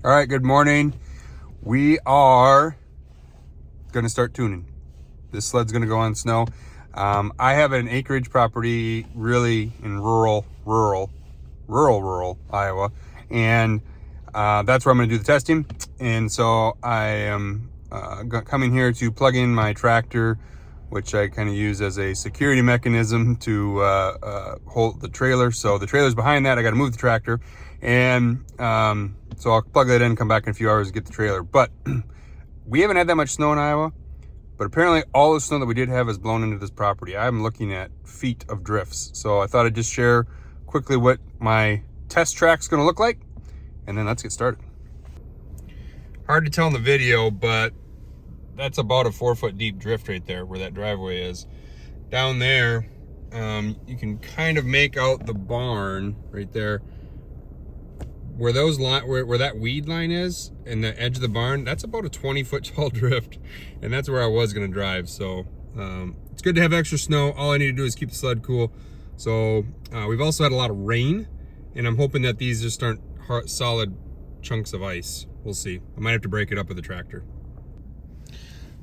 All right, good morning. We are gonna start tuning. This sled's gonna go on snow. I have an acreage property really in rural Iowa, and that's where I'm gonna do the testing. And so I am coming here to plug in my tractor, which I kind of use as a security mechanism to hold the trailer. So the trailer's behind that. I got to move the tractor, and so I'll plug that in, come back in a few hours and get the trailer. But we haven't had that much snow in Iowa, but apparently all the snow that we did have is blown into this property. I'm looking at feet of drifts. So I thought I'd just share quickly what my test track's gonna look like, and then let's get started. Hard to tell in the video, but that's about a 4-foot deep drift right there where that driveway is. Down there, you can kind of make out the barn right there. Where those where that weed line is and the edge of the barn, that's about a 20-foot tall drift, and that's where I was gonna drive. So it's good to have extra snow. All I need to do is keep the sled cool. So we've also had a lot of rain, and I'm hoping that these just aren't solid chunks of ice. We'll see. I might have to break it up with the tractor.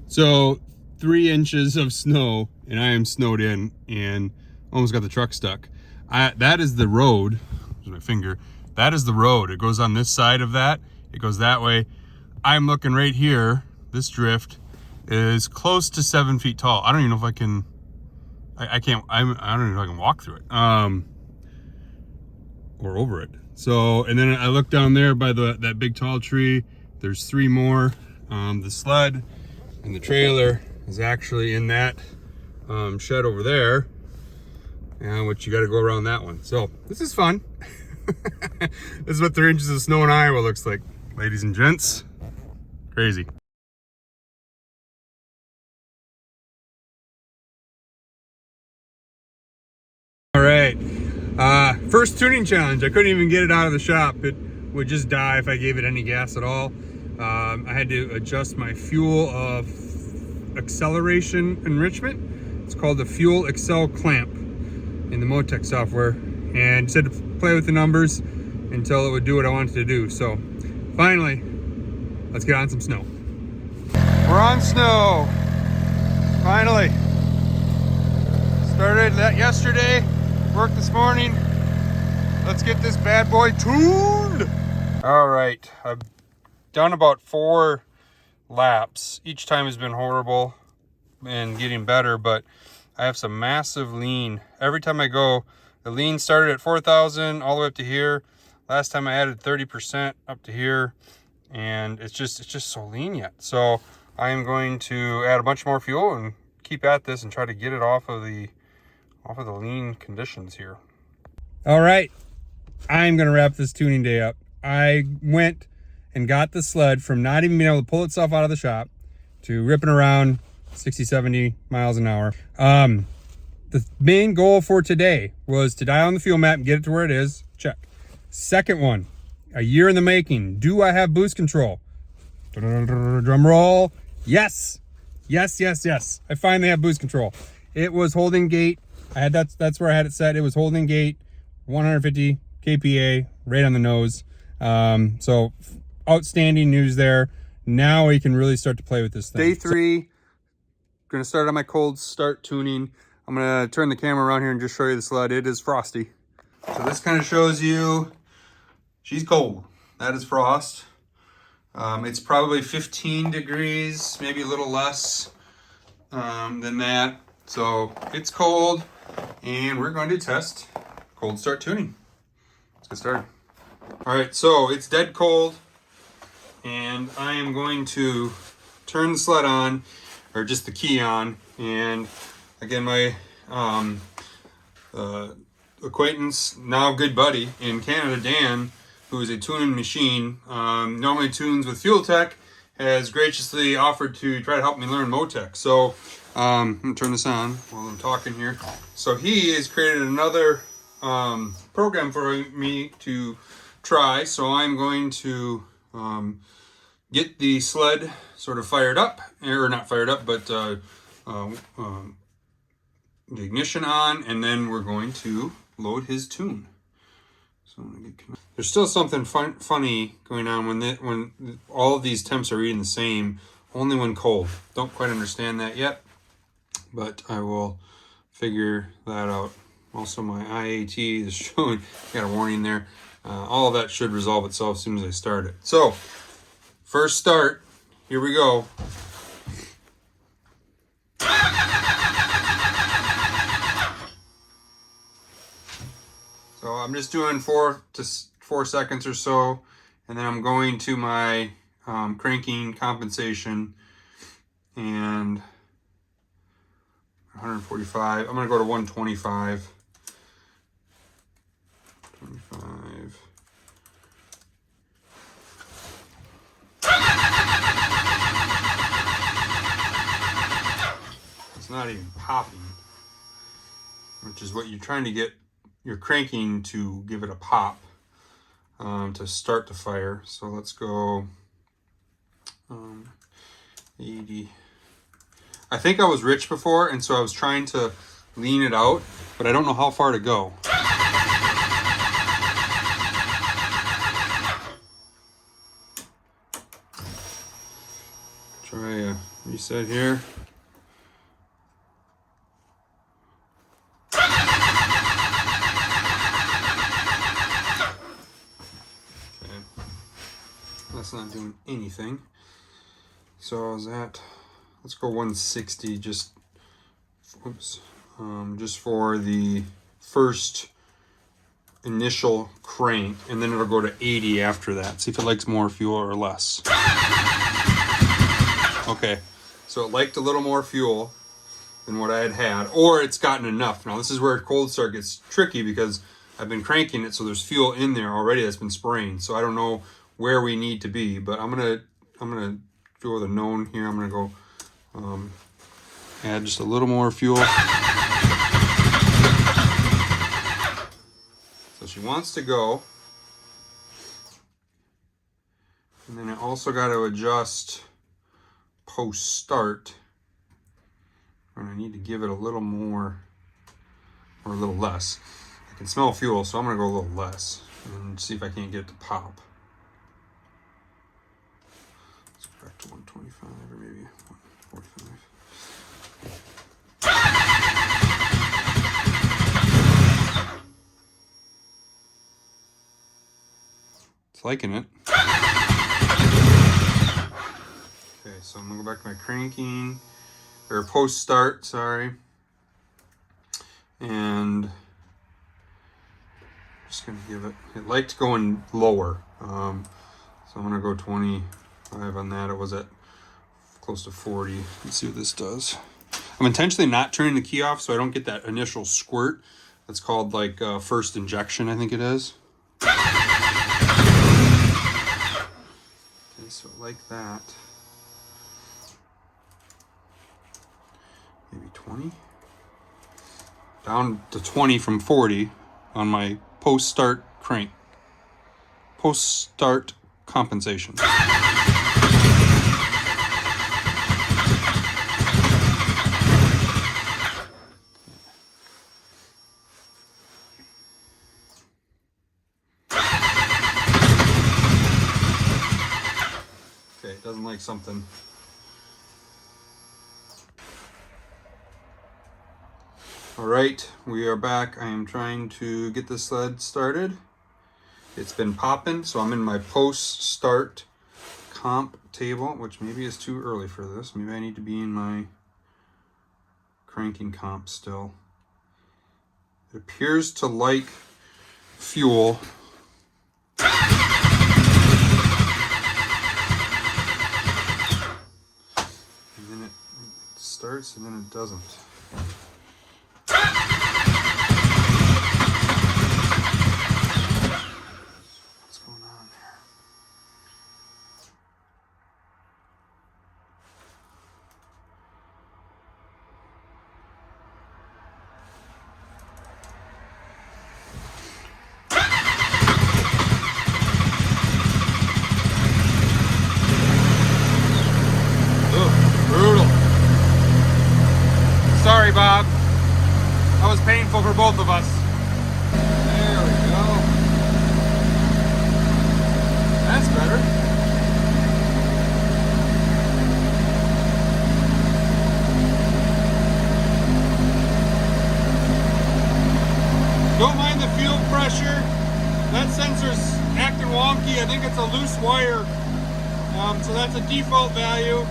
So 3 inches of snow, and I am snowed in and almost got the truck stuck. That is the road. There's my finger. That is the road. It goes on this side of that. It goes that way. I'm looking right here. This drift is close to 7 feet tall. I don't even know if I can. I don't even know if I can walk through it. Or over it. So, and then I look down there by that big tall tree. There's 3 more. The sled and the trailer is actually in that shed over there, which you got to go around that one. So this is fun. This is what 3 inches of snow in Iowa looks like, ladies and gents. Crazy. All right, first tuning challenge. I couldn't even get it out of the shop. It would just die if I gave it any gas at all. I had to adjust my fuel of acceleration enrichment. It's called the Fuel Excel Clamp in the Motec software, and said to play with the numbers until it would do what I wanted to do. So finally, let's get on some snow. We're on snow, finally. Started that yesterday, worked this morning. Let's get this bad boy tuned. All right, I've done about 4 laps. Each time has been horrible and getting better, but I have some massive lean. Every time I go, the lean started at 4,000 all the way up to here. Last time I added 30% up to here, and it's just so lean yet. So I am going to add a bunch more fuel and keep at this and try to get it off of the lean conditions here. All right, I'm gonna wrap this tuning day up. I went and got the sled from not even being able to pull itself out of the shop to ripping around 60, 70 miles an hour. The main goal for today was to dial on the fuel map and get it to where it is. Check. Second one, a year in the making. Do I have boost control? Drum roll. Yes. Yes, yes, yes. I finally have boost control. It was holding gate. That's where I had it set. It was holding gate, 150 kPa, right on the nose. So outstanding news there. Now we can really start to play with this thing. Day 3, gonna start on my cold start tuning. I'm gonna turn the camera around here and just show you the sled. It is frosty. So this kind of shows you she's cold. That is frost. It's probably 15 degrees, maybe a little less than that. So it's cold, and we're going to test cold start tuning. Let's get started. All right, so it's dead cold, and I am going to turn the sled on, or just the key on. And again, my acquaintance, now good buddy in Canada, Dan, who is a tuning machine, normally tunes with Fuel Tech, has graciously offered to try to help me learn Motec. So I'm gonna turn this on while I'm talking here. So he has created another program for me to try. So I'm going to get the sled sort of fired up, or not fired up, but the ignition on, and then we're going to load his tune. So I'm gonna get connected. There's still something funny going on when all of these temps are reading the same, only when cold. Don't quite understand that yet, but I will figure that out. Also, my IAT is showing, got a warning there. All of that should resolve itself as soon as I start it. So, first start, here we go. So I'm just doing 4 seconds or so, and then I'm going to my cranking compensation and 145. I'm going to go to 125. 25. It's not even popping, which is what you're trying to get. You're cranking to give it a pop to start the fire. So let's go 80. I think I was rich before, and so I was trying to lean it out, but I don't know how far to go. Try a reset here. Okay, that's not doing anything. So is that? Let's go 160. Just for the first initial crank, and then it'll go to 80 after that. See if it likes more fuel or less. Okay, so it liked a little more fuel than what I had, or it's gotten enough. Now this is where cold start gets tricky because I've been cranking it, so there's fuel in there already that's been spraying. So I don't know where we need to be, but I'm gonna go with a known here. I'm gonna go add just a little more fuel. So she wants to go. And then I also got to adjust post start. And I need to give it a little more or a little less. I can smell fuel, so I'm going to go a little less and see if I can't get it to pop. Let's go back to 125 or maybe 145. Liking it. Okay, so I'm gonna go back to my cranking or post start, sorry, and just gonna give it liked going lower, so I'm gonna go 25 on that. It was at close to 40. Let's see what this does. I'm intentionally not turning the key off so I don't get that initial squirt. That's called like first injection, I think it is. So like that, maybe 20, down to 20 from 40 on my post-start crank, post-start compensation. Doesn't like something. All right, we are back. I am trying to get the sled started. It's been popping, so I'm in my post-start comp table, which maybe is too early for this. Maybe I need to be in my cranking comp still. It appears to like fuel. Starts and then it doesn't. What's going on there? Sorry, Bob. That was painful for both of us. There we go. a loose wire. So that's a default value.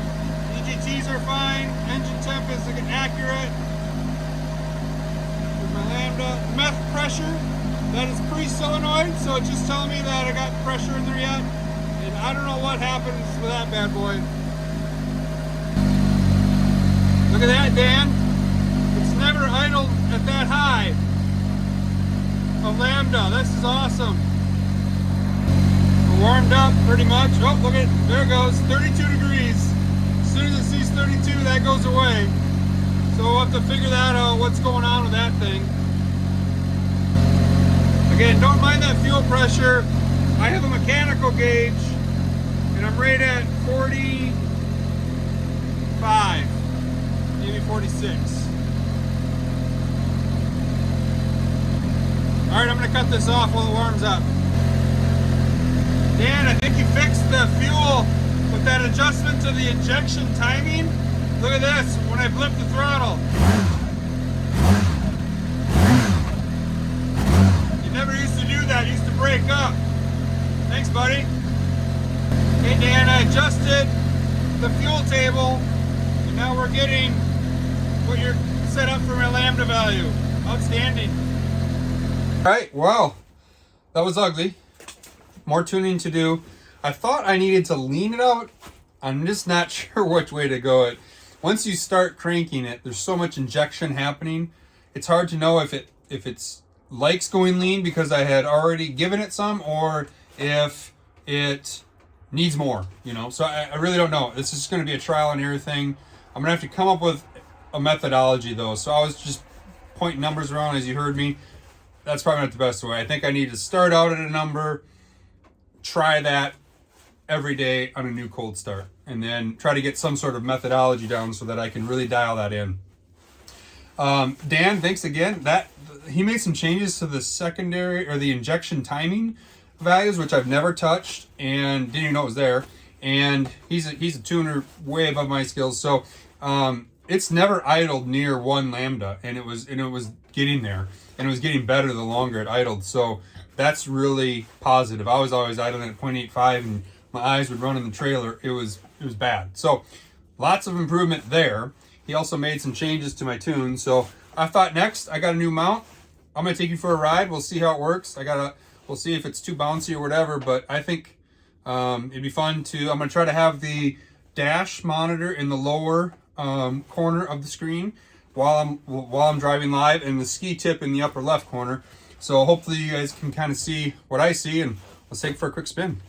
EGTs are fine. Engine temp is accurate. With my lambda. Meth pressure, that is pre-solenoid, so it's just telling me that I got pressure in there yet. And I don't know what happens with that bad boy. Look at that, Dan. It's never idled at that high. A lambda, this is awesome. We're warmed up pretty much. Oh, look at, there it goes, 32 degrees. As soon as it sees 32, that goes away. So we'll have to figure that out, what's going on with that thing. Again, don't mind that fuel pressure. I have a mechanical gauge, and I'm right at 45, maybe 46. All right, I'm gonna cut this off while it warms up. Dan, I think you fixed the fuel with that adjustment to the injection timing. Look at this, when I blip the throttle. You never used to do that, you used to break up. Thanks, buddy. Okay, Dan, I adjusted the fuel table, and now we're getting what you're set up for my lambda value. Outstanding. All right, well, that was ugly. More tuning to do. I thought I needed to lean it out. I'm just not sure which way to go it. Once you start cranking it, there's so much injection happening. It's hard to know if it's likes going lean because I had already given it some, or if it needs more, you know. So I really don't know. This is going to be a trial and error thing. I'm going to have to come up with a methodology though. So I was just pointing numbers around as you heard me. That's probably not the best way. I think I need to start out at a number, try that every day on a new cold start, and then try to get some sort of methodology down so that I can really dial that in. Dan, thanks again. He made some changes to the secondary or the injection timing values, which I've never touched and didn't even know it was there. And he's a tuner way above my skills. So it's never idled near 1 lambda, and it was getting there, and it was getting better the longer it idled. So that's really positive. I was always idling at 0.85 and my eyes would run in the trailer. It was bad. So lots of improvement there. He also made some changes to my tune. So I thought next I got a new mount. I'm gonna take you for a ride. We'll see how it works. We'll see if it's too bouncy or whatever, but I think it'd be fun to, I'm gonna try to have the dash monitor in the lower corner of the screen while I'm driving live, and the ski tip in the upper left corner. So hopefully you guys can kind of see what I see, and let's take it for a quick spin.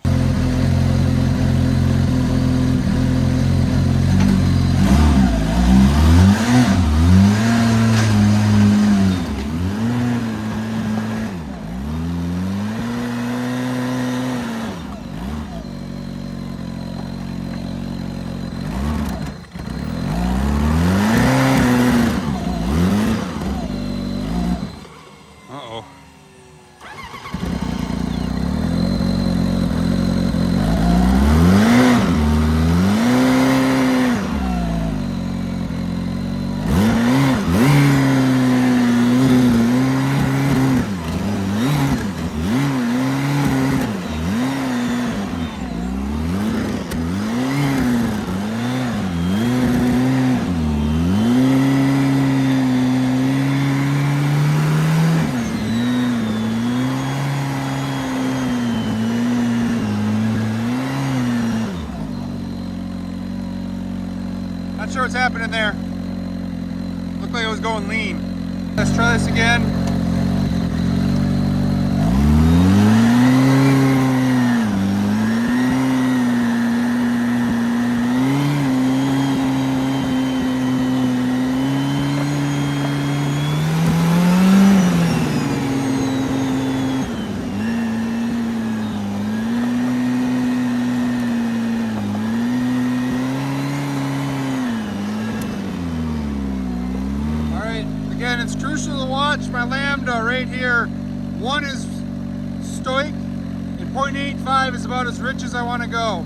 Not sure what's happening there. Looked like it was going lean. Let's try this again. Again, it's crucial to watch my lambda right here. 1 is stoic, and 0.85 is about as rich as I want to go.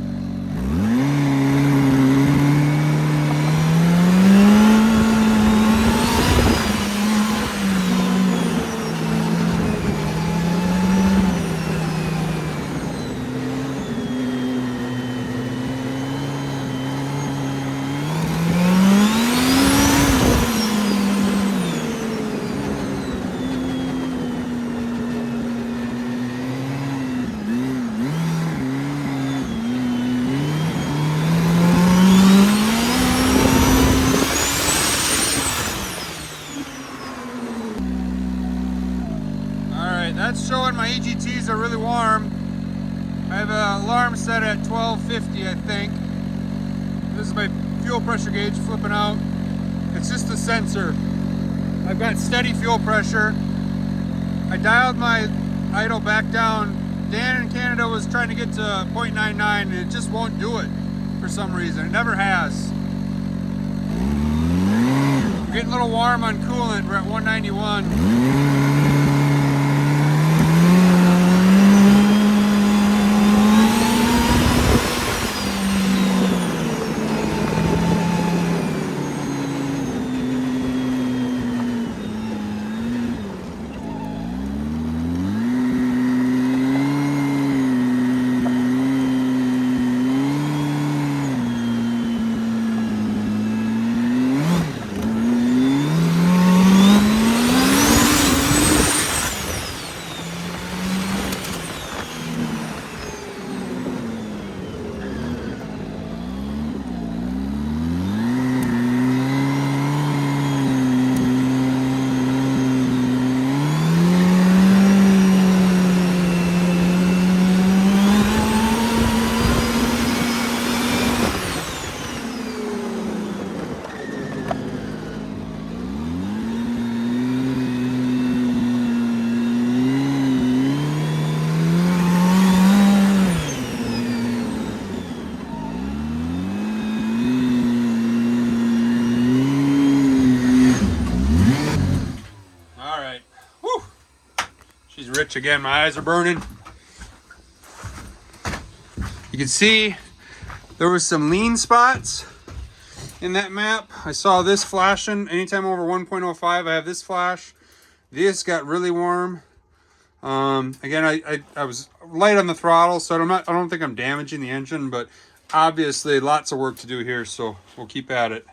1250, I think. This is my fuel pressure gauge flipping out. It's just a sensor. I've got steady fuel pressure. I dialed my idle back down. Dan in Canada was trying to get to 0.99 and it just won't do it for some reason. It never has. I'm getting a little warm on coolant. We're at 191. Rich again, my eyes are burning. You can see there was some lean spots in that map. I saw this flashing anytime over 1.05. I have this flash. This got really warm. Again, I was light on the throttle, so I don't think I'm damaging the engine, but obviously lots of work to do here, so we'll keep at it.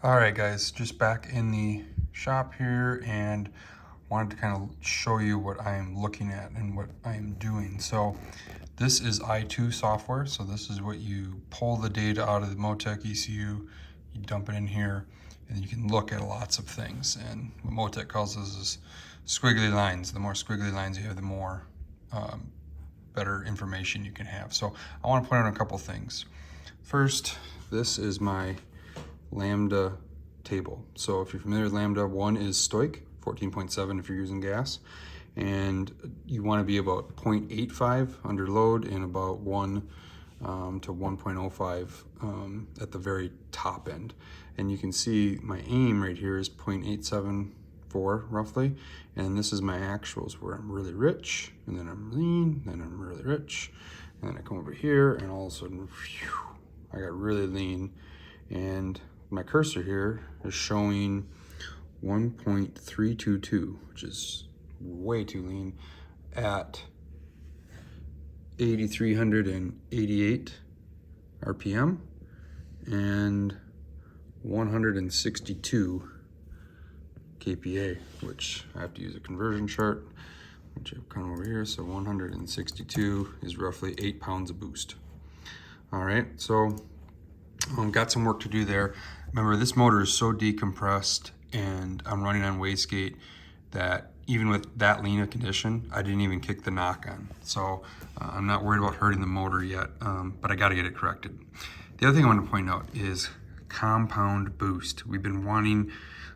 All right, guys, just back in the shop here and wanted to kind of show you what I am looking at and what I am doing. So this is i2 software. So this is what you pull the data out of the Motec ECU, you dump it in here, and you can look at lots of things. And what Motec calls this is squiggly lines. The more squiggly lines you have, the more better information you can have. So I want to point out a couple things. First, this is my lambda table. So if you're familiar with lambda, 1 is stoic, 14.7 if you're using gas, and you want to be about 0.85 under load and about 1 to 1.05 at the very top end. And you can see my aim right here is 0.874 roughly, and this is my actuals where I'm really rich, and then I'm lean, then I'm really rich, and then I come over here and all of a sudden, whew, I got really lean, and my cursor here is showing 1.322, which is way too lean, at 8,388 RPM and 162 kPa, which I have to use a conversion chart, which I've come over here. So 162 is roughly 8 pounds of boost. All right, so got some work to do there. Remember, this motor is so decompressed and I'm running on wastegate that even with that lean a condition, I didn't even kick the knock on. So I'm not worried about hurting the motor yet, but I gotta get it corrected. The other thing I want to point out is compound boost. We've been wanting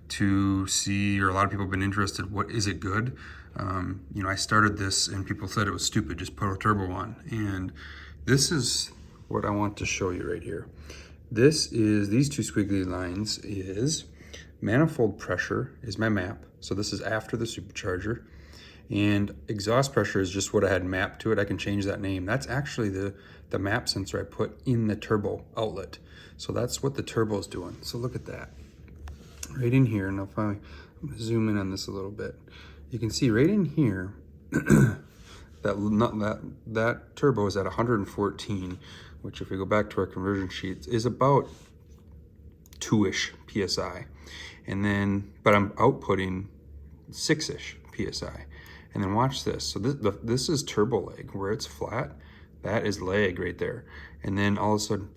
to see, or a lot of people have been interested, what is it good? You know, I started this and people said it was stupid, just put a turbo on. And this is what I want to show you right here. This is, these two squiggly lines is manifold pressure is my map. So this is after the supercharger, and exhaust pressure is just what I had mapped to it. I can change that name. That's actually the map sensor I put in the turbo outlet. So that's what the turbo is doing. So look at that. Right in here, and I'm gonna zoom in on this a little bit. You can see right in here, that turbo is at 114, which if we go back to our conversion sheets is about 2-ish PSI. And then, but I'm outputting 6-ish PSI. And then watch this. So this is turbo lag, where it's flat. That is lag right there. And then all of a sudden,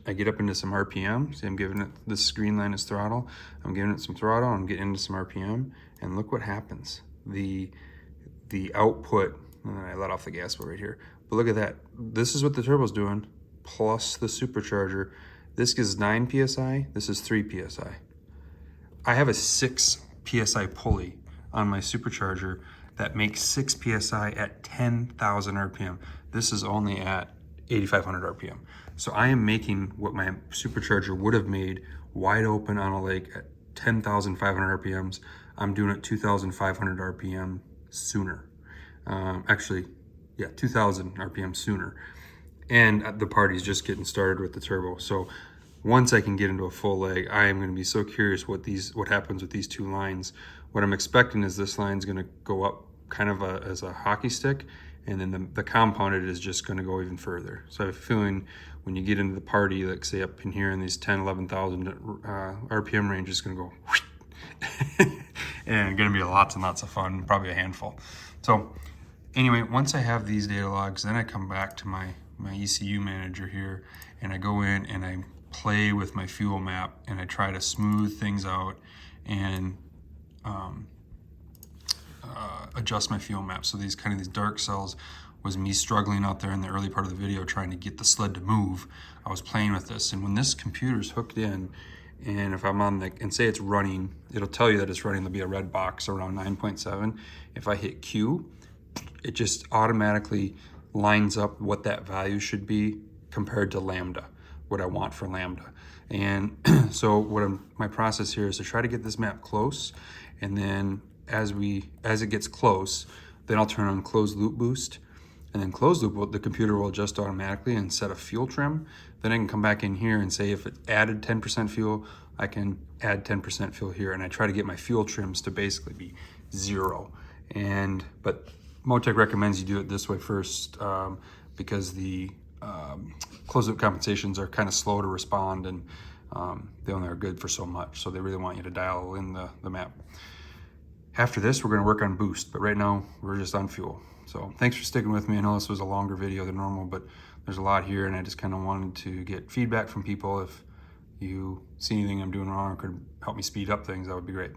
I get up into some RPM. See, I'm giving it, this green line is throttle. I'm giving it some throttle, I'm getting into some RPM, and look what happens. The output, and I let off the gas right here, but look at that. This is what the turbo's doing. plus the supercharger. This is 9 PSI, this is 3 PSI. I have a 6 PSI pulley on my supercharger that makes 6 PSI at 10,000 RPM. This is only at 8,500 RPM. So I am making what my supercharger would have made wide open on a lake at 10,500 RPMs. I'm doing it 2,500 RPM sooner. Actually, yeah, 2,000 RPM sooner. And the party's just getting started with the turbo. So once I can get into a full leg, I am going to be so curious what happens with these two lines. What I'm expecting is this line's going to go up kind of as a hockey stick, and then the compounded is just going to go even further. So I have a feeling when you get into the party, like say up in here in these 10, 11,000 RPM range, it's going to go and going to be lots and lots of fun, probably a handful. So anyway, once I have these data logs, then I come back to my ECU manager here, and I go in and I play with my fuel map, and I try to smooth things out and adjust my fuel map. So these dark cells was me struggling out there in the early part of the video trying to get the sled to move. I was playing with this, and when this computer's hooked in, and if I'm on and say it's running, it'll tell you that it's running. There'll be a red box around 9.7. If I hit Q, it just automatically lines up what that value should be compared to lambda, what I want for lambda. And so my process here is to try to get this map close, and then as it gets close, then I'll turn on closed loop boost, and then closed loop, the computer will adjust automatically and set a fuel trim. Then I can come back in here and say if it added 10% fuel, I can add 10% fuel here, and I try to get my fuel trims to basically be 0. But Motec recommends you do it this way first, because the closed loop compensations are kind of slow to respond, and they only are good for so much. So they really want you to dial in the map. After this, we're going to work on boost, but right now we're just on fuel. So thanks for sticking with me. I know this was a longer video than normal, but there's a lot here, and I just kind of wanted to get feedback from people. If you see anything I'm doing wrong or could help me speed up things, that would be great.